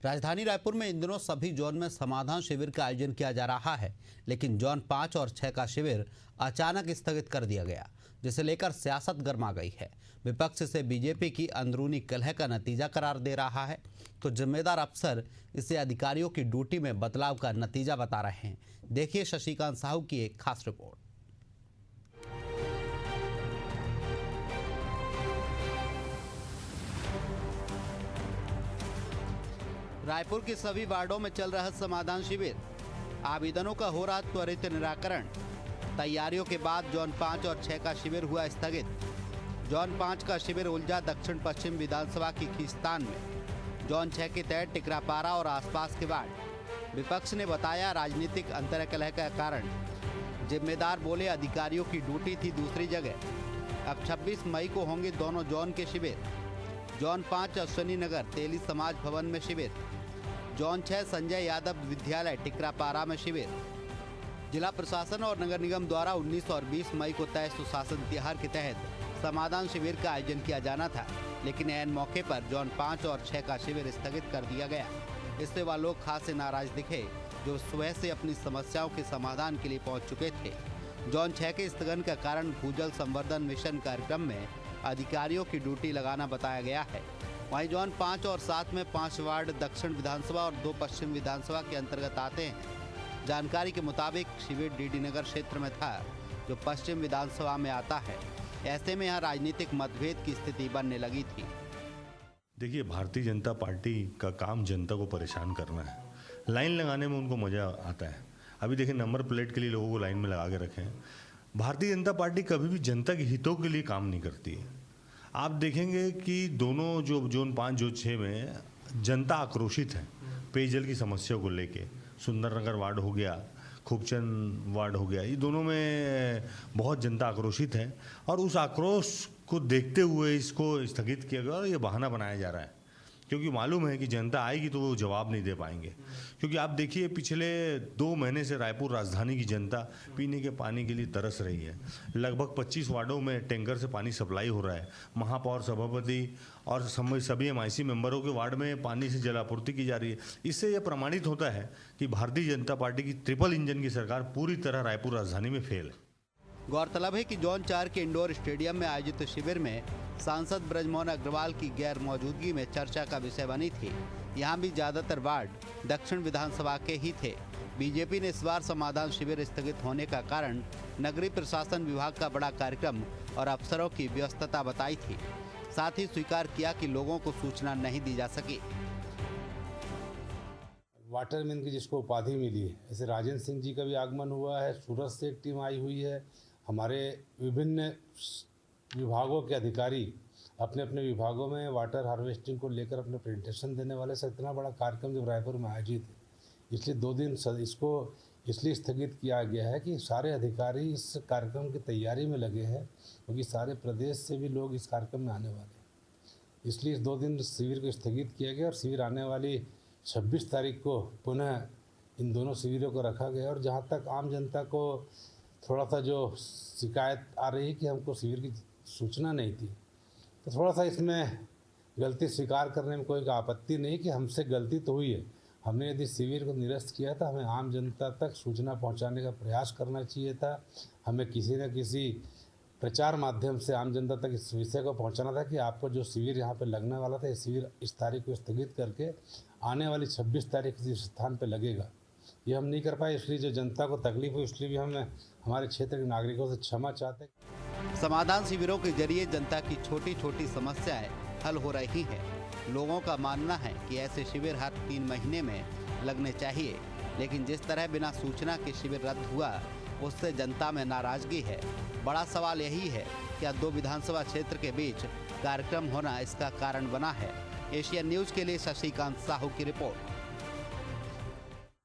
राजधानी रायपुर में इन दिनों सभी जोन में समाधान शिविर का आयोजन किया जा रहा है, लेकिन जोन 5 और 6 का शिविर अचानक स्थगित कर दिया गया, जिसे लेकर सियासत गर्मा गई है। विपक्ष इसे बीजेपी की अंदरूनी कलह का नतीजा करार दे रहा है, तो जिम्मेदार अफसर इसे अधिकारियों की ड्यूटी में बदलाव का नतीजा बता रहे हैं। देखिए शशिकांत साहू की एक खास रिपोर्ट। रायपुर के सभी वार्डों में चल रहा समाधान शिविर, आवेदनों का हो रहा त्वरित निराकरण। तैयारियों के बाद जोन 5 और 6 का शिविर हुआ स्थगित। जोन 5 का शिविर उलझा दक्षिण पश्चिम विधानसभा की खींचतान में। जोन 6 के तहत टिकरापारा और आसपास के वार्ड। विपक्ष ने बताया राजनीतिक अंतर्कलह का कारण। जिम्मेदार बोले अधिकारियों की ड्यूटी थी दूसरी जगह। अब 26 मई को होंगे दोनों जोन के शिविर। जोन 5 अश्वनी नगर तेली समाज भवन में शिविर। जोन 6 संजय यादव विद्यालय टिकरापारा में शिविर। जिला प्रशासन और नगर निगम द्वारा 19 और 20 मई को तय सुशासन तिहार के तहत समाधान शिविर का आयोजन किया जाना था, लेकिन ऐन मौके पर जोन 5 और 6 का शिविर स्थगित कर दिया गया। इससे वह लोग खासे नाराज दिखे जो सुबह से अपनी समस्याओं के समाधान के लिए पहुंच चुके थे। जोन 6 के स्थगन का कारण भूजल संवर्धन मिशन कार्यक्रम में अधिकारियों की ड्यूटी लगाना बताया गया है। वहीं जोन 5 और 7 में 5 वार्ड दक्षिण विधानसभा और 2 पश्चिम विधानसभा के अंतर्गत आते हैं। जानकारी के मुताबिक शिविर डीडी नगर क्षेत्र में था, जो पश्चिम विधानसभा में आता है। ऐसे में यहाँ राजनीतिक मतभेद की स्थिति बनने लगी थी। देखिए, भारतीय जनता पार्टी का काम जनता को परेशान करना है। लाइन लगाने में उनको मजा आता है। अभी देखिए, नंबर प्लेट के लिए लोगों को लाइन में लगा के रखे हैं। भारतीय जनता पार्टी कभी भी जनता के हितों के लिए काम नहीं करती है। आप देखेंगे कि दोनों जो जोन 5 जोन 6 में जनता आक्रोशित है पेयजल की समस्या को लेके। सुंदरनगर वार्ड हो गया, खूबचंद वार्ड हो गया, ये दोनों में बहुत जनता आक्रोशित है और उस आक्रोश को देखते हुए इसको स्थगित किया गया और ये बहाना बनाया जा रहा है, क्योंकि मालूम है कि जनता आएगी तो वो जवाब नहीं दे पाएंगे। क्योंकि आप देखिए, पिछले 2 महीने से रायपुर राजधानी की जनता पीने के पानी के लिए तरस रही है। लगभग 25 वार्डों में टैंकर से पानी सप्लाई हो रहा है। महापौर, सभापति और सभी MIC मेंबरों के वार्ड में पानी से जल आपूर्ति की जा रही है। इससे यह प्रमाणित होता है कि भारतीय जनता पार्टी की ट्रिपल इंजन की सरकार पूरी तरह रायपुर राजधानी में फेल है। गौरतलब है कि जोन 4 के इंडोर स्टेडियम में आयोजित शिविर में सांसद ब्रजमोहन अग्रवाल की गैर मौजूदगी में चर्चा का विषय बनी थी। यहाँ भी ज्यादातर वार्ड दक्षिण विधानसभा के ही थे। बीजेपी ने इस बार समाधान शिविर स्थगित होने का कारण नगरीय प्रशासन विभाग का बड़ा कार्यक्रम और अफसरों की व्यस्तता बताई थी। साथ ही स्वीकार किया कि लोगों को सूचना नहीं दी जा सकी। वाटरमैन की जिसको उपाधि मिली है, ऐसे राजेंद्र सिंह जी का भी आगमन हुआ है। सूरत से एक टीम आई हुई है। हमारे विभिन्न विभागों के अधिकारी अपने अपने विभागों में वाटर हार्वेस्टिंग को लेकर अपने प्रेजेंटेशन देने वाले से इतना बड़ा कार्यक्रम जब रायपुर में आयोजित है, इसलिए 2 दिन इसको इसलिए स्थगित किया गया है कि सारे अधिकारी इस कार्यक्रम की तैयारी में लगे हैं, क्योंकि सारे प्रदेश से भी लोग इस कार्यक्रम में आने वाले हैं। इसलिए इस 2 दिन शिविर को स्थगित किया गया और शिविर आने वाली 26 तारीख को पुनः इन दोनों शिविरों को रखा गया। और जहाँ तक आम जनता को थोड़ा सा जो शिकायत आ रही है कि हमको शिविर की सूचना नहीं थी, तो थोड़ा सा इसमें गलती स्वीकार करने में कोई आपत्ति नहीं कि हमसे गलती तो हुई है। हमने यदि शिविर को निरस्त किया था, हमें आम जनता तक सूचना पहुंचाने का प्रयास करना चाहिए था। हमें किसी न किसी प्रचार माध्यम से आम जनता तक इस विषय को पहुंचाना था कि आपको जो शिविर यहाँ पे लगने वाला था, ये शिविर इस तारीख को स्थगित करके आने वाली 26 तारीख इस स्थान पर लगेगा। ये हम नहीं कर पाए, इसलिए जो जनता को तकलीफ हुई, इसलिए भी हम हमारे क्षेत्र के नागरिकों से क्षमा चाहते हैं। समाधान शिविरों के जरिए जनता की छोटी छोटी समस्याएं हल हो रही हैं। लोगों का मानना है कि ऐसे शिविर हर 3 महीने में लगने चाहिए, लेकिन जिस तरह बिना सूचना के शिविर रद्द हुआ, उससे जनता में नाराजगी है। बड़ा सवाल यही है कि 2 विधानसभा क्षेत्र के बीच कार्यक्रम होना इसका कारण बना है। एशियन न्यूज़ के लिए शशिकांत साहू की रिपोर्ट।